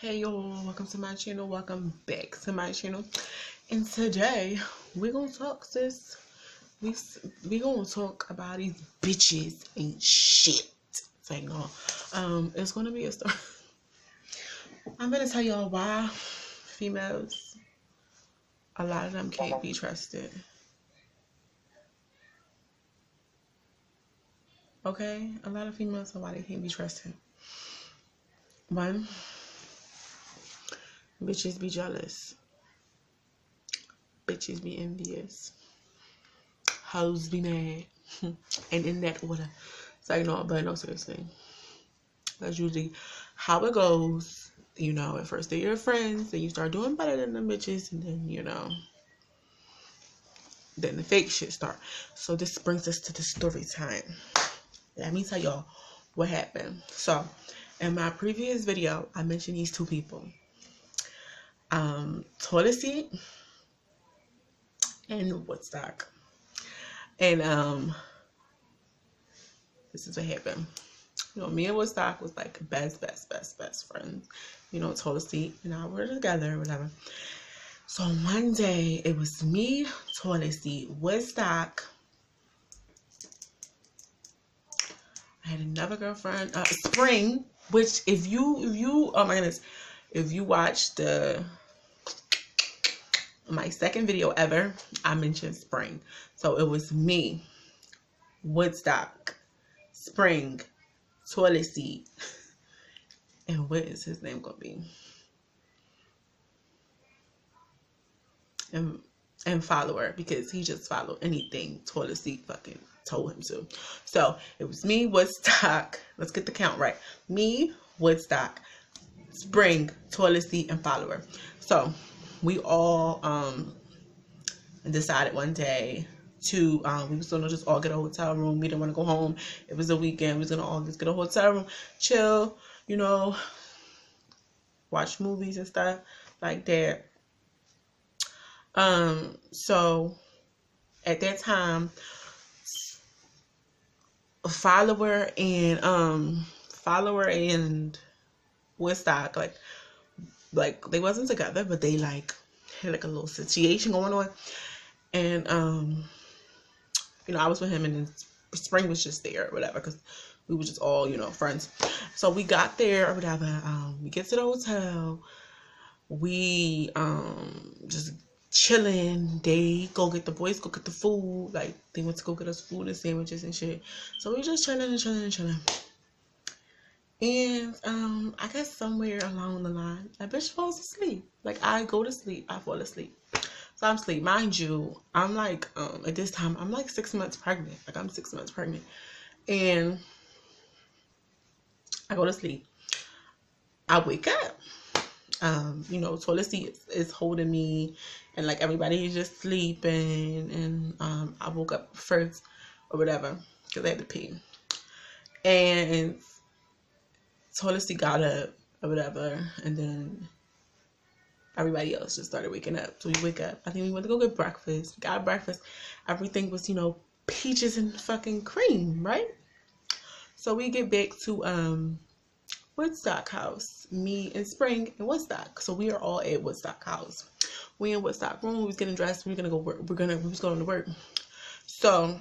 Hey y'all, welcome to my channel, welcome back to my channel. And today we're gonna talk, sis. We gonna talk about these bitches ain't shit. Saying no. It's gonna be a story. I'm gonna tell y'all why females, a lot of them can't be trusted. Okay? A lot of females, why they can't be trusted. One, bitches be jealous. Bitches be envious. Hoes be mad. And in that order. So, but no, seriously. That's usually how it goes. At first they're your friends, then you start doing better than them bitches, and then, then the fake shit start. So this brings us to the story time. Let me tell y'all what happened. So, in my previous video, I mentioned these two people. Toilet seat and Woodstock. And this is what happened. Me and Woodstock was like best friends. Toilet seat and I were together or whatever. So one day it was me, Toilet seat, Woodstock. I had another girlfriend, Spring, which if you oh my goodness, if you watched my second video ever, I mentioned Spring. So it was me, Woodstock, Spring, Toilet seat, and what is his name gonna be? And follower, because he just followed anything Toilet seat fucking told him to. So it was me, Woodstock. Let's get the count right. Me, Woodstock, Spring, Toilet seat, and follower. So we all decided one day to we was gonna just all get a hotel room. We didn't want to go home. It was a weekend. We was gonna all just get a hotel room, chill, watch movies and stuff like that. So at that time, follower and Woodstock like they wasn't together, but they like had like a little situation going on. And I was with him, and then Spring was just there or whatever, because we were just all friends. So we got there or whatever. We get to the hotel. We just chilling. They go get the boys go get the food. Like they went to go get us food and sandwiches and shit. So we just chilling. And I guess somewhere along the line, that bitch falls asleep. Like I go to sleep, I fall asleep. So I'm asleep. Mind you, I'm like at this time I'm like 6 months pregnant. Like I'm 6 months pregnant. And I go to sleep. I wake up. Toilet seat is holding me, and like everybody is just sleeping, and I woke up first or whatever because I had to pee, and Toilet seat got up or whatever, and then everybody else just started waking up. So we wake up. I think we went to go get breakfast. We got breakfast. Everything was peaches and fucking cream, right? So we get back to Woodstock house, me and Spring and Woodstock. So we are all at Woodstock house. We in Woodstock room. We was getting dressed. We were gonna go work. We was going to work. So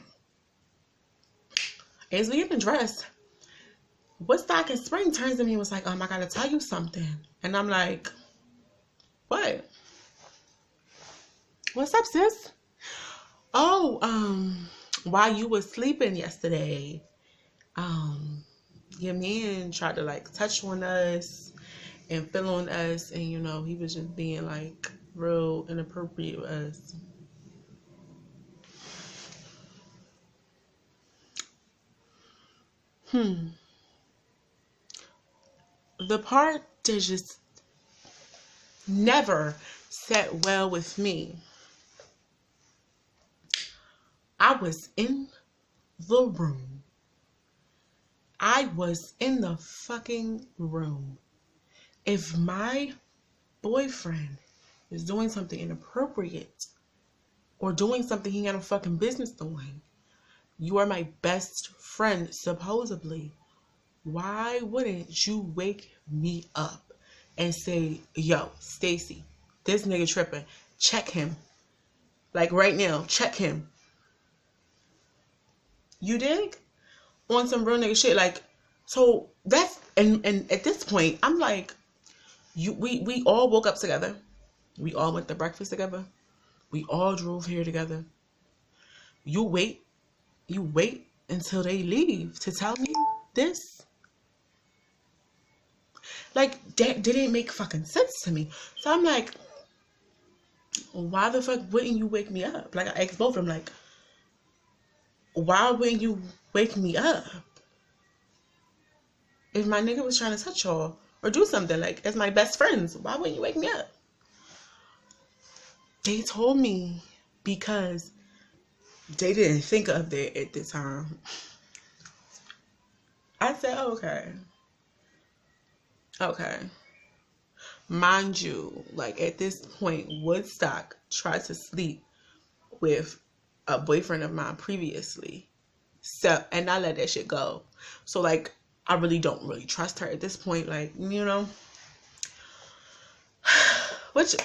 as we getting dressed, Woodstock and Spring turns to me and was like, I gotta tell you something. And I'm like, what? What's up, sis? Oh, while you was sleeping yesterday, your man tried to like touch on us and feel on us, and he was just being like real inappropriate with us. The part that just never sat well with me. I was in the room. I was in the fucking room. If my boyfriend is doing something inappropriate or doing something he ain't got no fucking business doing, you are my best friend, supposedly. Why wouldn't you wake me up? and say, yo, Stacy, this nigga tripping. Check him. Like right now, check him. You dig? On some real nigga shit. Like, so that's, and at this point, I'm like, we all woke up together. We all went to breakfast together. We all drove here together. You wait until they leave to tell me this. Like, that didn't make fucking sense to me. So I'm like, why the fuck wouldn't you wake me up? Like, I asked both of them, like, why wouldn't you wake me up? If my nigga was trying to touch y'all or do something, like, as my best friends, why wouldn't you wake me up? They told me because they didn't think of that at the time. I said, okay. Mind you, like, at this point, Woodstock tried to sleep with a boyfriend of mine previously. So, and I let that shit go. So, like, I really don't really trust her at this point. Like, you know, which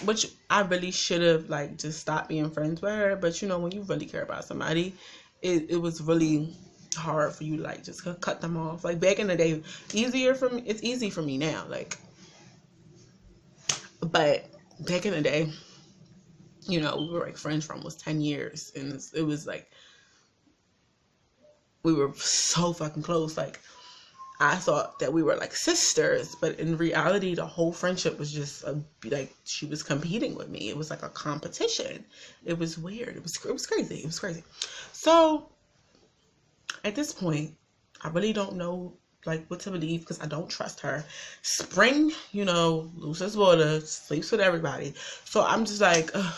I really should have, like, just stopped being friends with her. But, you know, when you really care about somebody, it was really hard for you to, like, just cut them off. Like, back in the day, easier for me. It's easy for me now, like, but back in the day, you know, we were like friends for almost 10 years, and it was like, we were so fucking close. Like, I thought that we were like sisters, but in reality, the whole friendship was just like, she was competing with me. It was like a competition. It was weird. It was crazy. It was crazy. So at this point, I really don't know, like, what to believe, because I don't trust her. Spring, you know, loses water, sleeps with everybody. So I'm just like, ugh,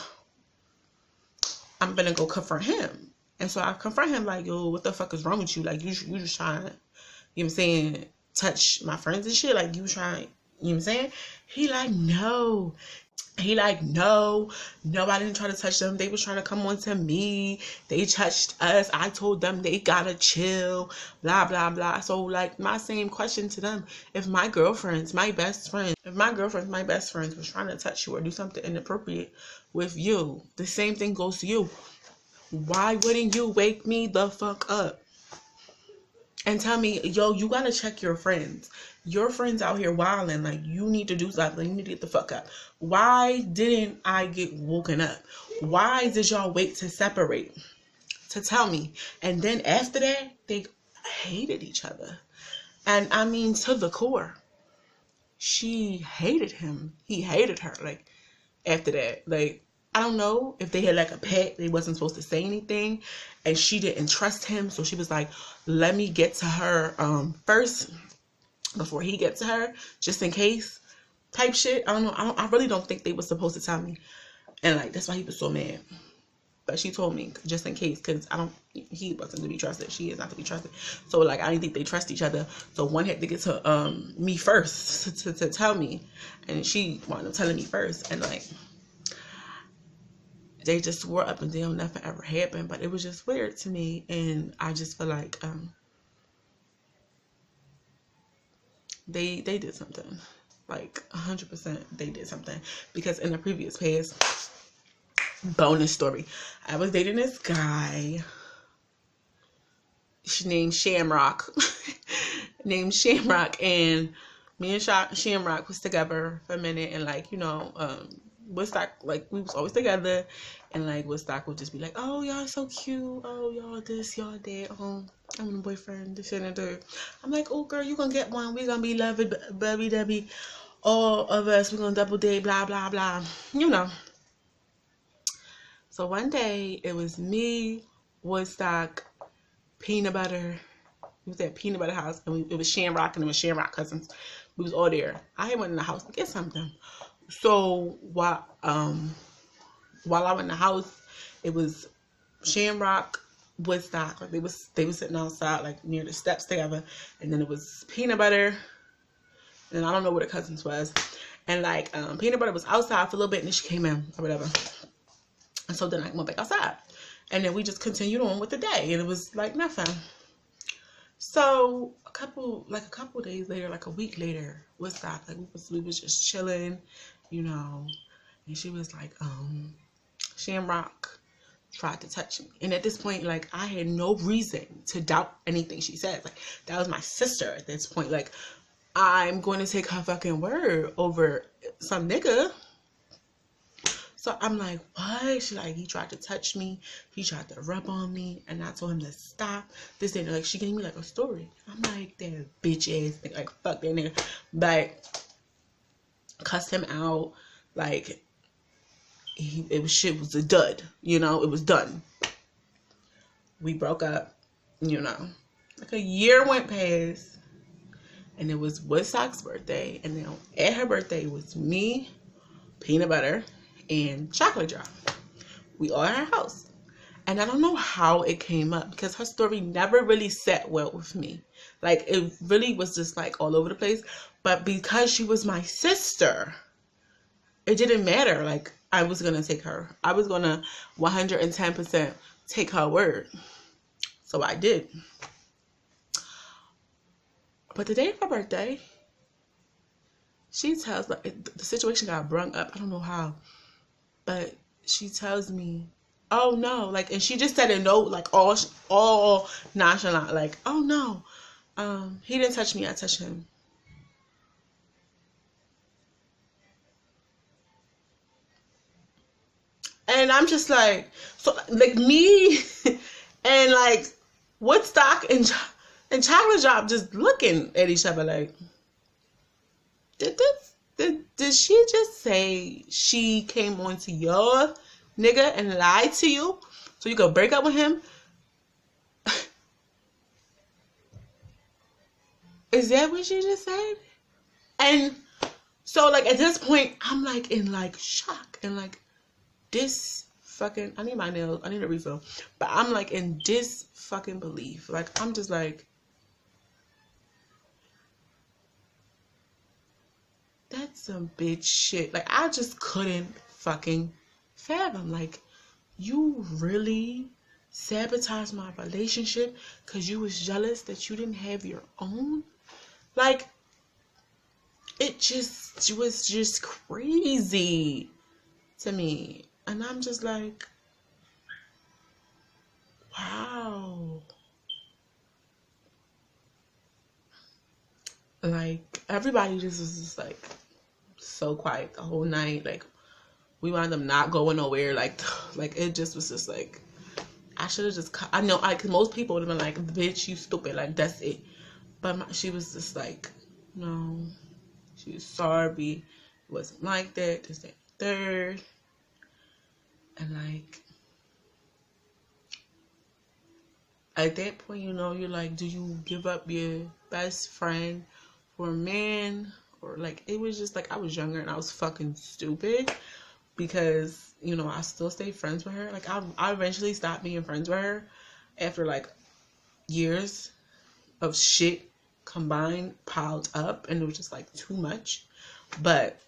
I'm gonna go confront him. And so I confront him like, yo, what the fuck is wrong with you? Like, you just trying to, you know what I'm saying, touch my friends and shit. Like, you trying, you know what I'm saying? He like, no. He like, no, I didn't try to touch them. They was trying to come on to me. They touched us. I told them they gotta chill, blah, blah, blah. So, like, my same question to them. If my girlfriends, my best friends was trying to touch you or do something inappropriate with you, the same thing goes to you. Why wouldn't you wake me the fuck up and tell me, yo, you gotta check your friends. Your friends out here wilding. Like, you need to do something. You need to get the fuck up. Why didn't I get woken up? Why did y'all wait to separate to tell me? And then after that, they hated each other. And I mean, to the core. She hated him. He hated her. Like, after that, like, I don't know if they had like a pact. They wasn't supposed to say anything, and she didn't trust him. So she was like, let me get to her first before he gets to her, just in case, type shit. I don't know. I really don't think they were supposed to tell me, and like, that's why he was so mad. But she told me just in case, because he wasn't to be trusted. She is not to be trusted. So, like, I didn't think they trust each other. So one had to get to me first to tell me, and she wound up telling me first, and like, they just swore up and down nothing ever happened. But it was just weird to me, and I just feel like they did something. Like, 100% they did something. Because in the previous past, bonus story, I was dating this guy named Shamrock. And me and Shamrock was together for a minute, and like, you know, Woodstock, like, we was always together, and like, Woodstock would just be like, oh, y'all so cute, oh, y'all this, y'all that, I'm a boyfriend, this and that. I'm like, oh, girl, you gonna get one, we gonna be loving, baby, all of us, we gonna double date, blah, blah, blah, you know. So one day, it was me, Woodstock, Peanut Butter. We was at Peanut Butter house, and it was Shamrock, and it was Shamrock cousins. We was all there. I went in the house to get something. So while I went in the house, it was Shamrock, Woodstock. Like, they was sitting outside, like, near the steps together, and then it was Peanut Butter, and I don't know where the cousins was, and like, Peanut Butter was outside for a little bit, and then she came in or whatever. And so then I went back outside, and then we just continued on with the day, and it was like nothing. So a couple days later, like a week later, we stopped. Like we was just chilling, you know, and she was like, Shamrock tried to touch me. And at this point, like, I had no reason to doubt anything she said. Like, that was my sister at this point. Like, I'm going to take her fucking word over some nigga. So I'm like, what? She like, he tried to touch me. He tried to rub on me. And I told him to stop. This thing, like, she gave me like a story. I'm like, that bitch ass nigga. Like, fuck that nigga. But cussed him out. Like, shit was a dud. You know, it was done. We broke up, you know. Like a year went past. And it was Woodstock's birthday. And then at her birthday, it was me, peanut butter, and chocolate drop. We all at her house. And I don't know how it came up because her story never really sat well with me. Like, it really was just like all over the place. But because she was my sister, it didn't matter. Like, I was going to take her. I was going to 110% take her word. So I did. But the day of her birthday, she tells, like, the situation got brung up. I don't know how. But she tells me, oh no, like, and she just said it no, like, all nonchalant, like, oh no, he didn't touch me, I touched him. And I'm just like, so, like, me and, like, Woodstock and Chocolate Drop just looking at each other like, did she just say she came on to your nigga and lied to you so you could break up with him? Is that what she just said? And so, like, at this point, I'm like in like shock and like this fucking, I need my nails, I need a refill, but I'm like in this fucking belief. Like, I'm just like, that's some bitch shit. Like, I just couldn't fucking fathom. Like, you really sabotaged my relationship because you was jealous that you didn't have your own? Like, it was just crazy to me. And I'm just like, wow. Like, everybody just was just like so quiet the whole night. Like, we wound up not going nowhere. Like it just was just like, I should have just, I know, cause most people would have been like, bitch, you stupid. Like, that's it. But she was just like, no, she was sorry. It wasn't like that. This, that, third. And like, at that point, you know, you're like, do you give up your best friend for a man? Or like, it was just like, I was younger and I was fucking stupid because, you know, I still stayed friends with her. Like, I eventually stopped being friends with her after like years of shit combined, piled up, and it was just like too much. But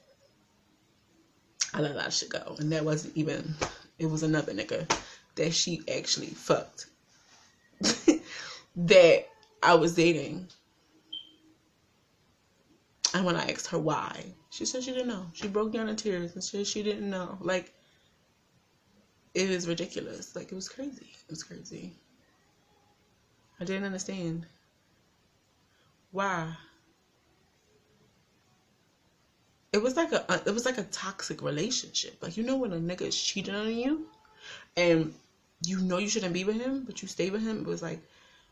I let that shit go. And that wasn't even, it was another nigga that she actually fucked that I was dating. And when I asked her why, she said she didn't know. She broke down in tears and said she didn't know. Like, it was ridiculous. Like, it was crazy. It was crazy. I didn't understand why. It was like a toxic relationship. Like, you know when a nigga is cheating on you and you know you shouldn't be with him, but you stay with him? It was like,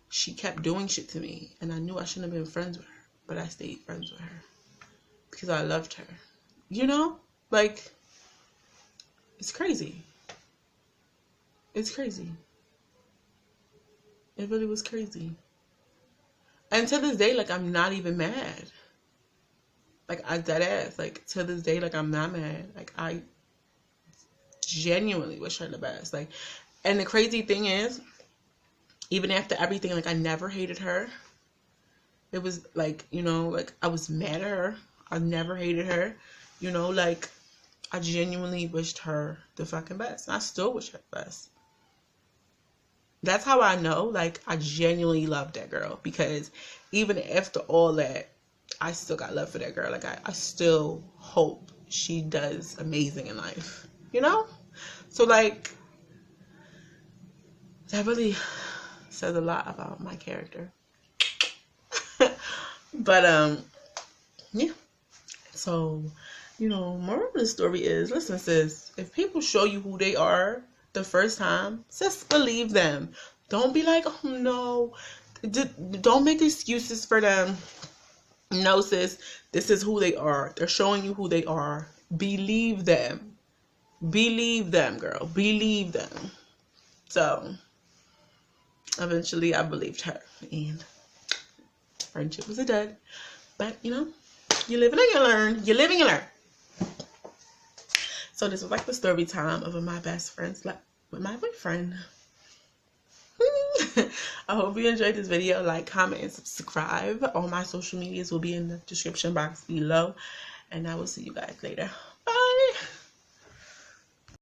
she kept doing shit to me and I knew I shouldn't have been friends with her, but I stayed friends with her because I loved her. You know? Like, it's crazy. It's crazy. It really was crazy. And to this day, like, I'm not even mad. Like, I dead ass. Like, to this day, like, I'm not mad. Like, I genuinely wish her the best. Like, and the crazy thing is, even after everything, like, I never hated her. It was like, you know, like, I was mad at her. I never hated her. You know, like, I genuinely wished her the fucking best. I still wish her the best. That's how I know, like, I genuinely love that girl, because even after all that, I still got love for that girl. Like, I still hope she does amazing in life, you know? So, like, that really says a lot about my character. But, yeah. So, moral of the story is, listen, sis, if people show you who they are the first time, just believe them. Don't be like, oh no, don't make excuses for them. No, sis, this is who they are. They're showing you who they are. Believe them. Believe them, girl. Believe them. So, eventually I believed her, and friendship was a dud. But, you live and you learn. You live and you learn. So this was like the story time of my best friend slept with my boyfriend. I hope you enjoyed this video. Like, comment, and subscribe. All my social medias will be in the description box below. And I will see you guys later.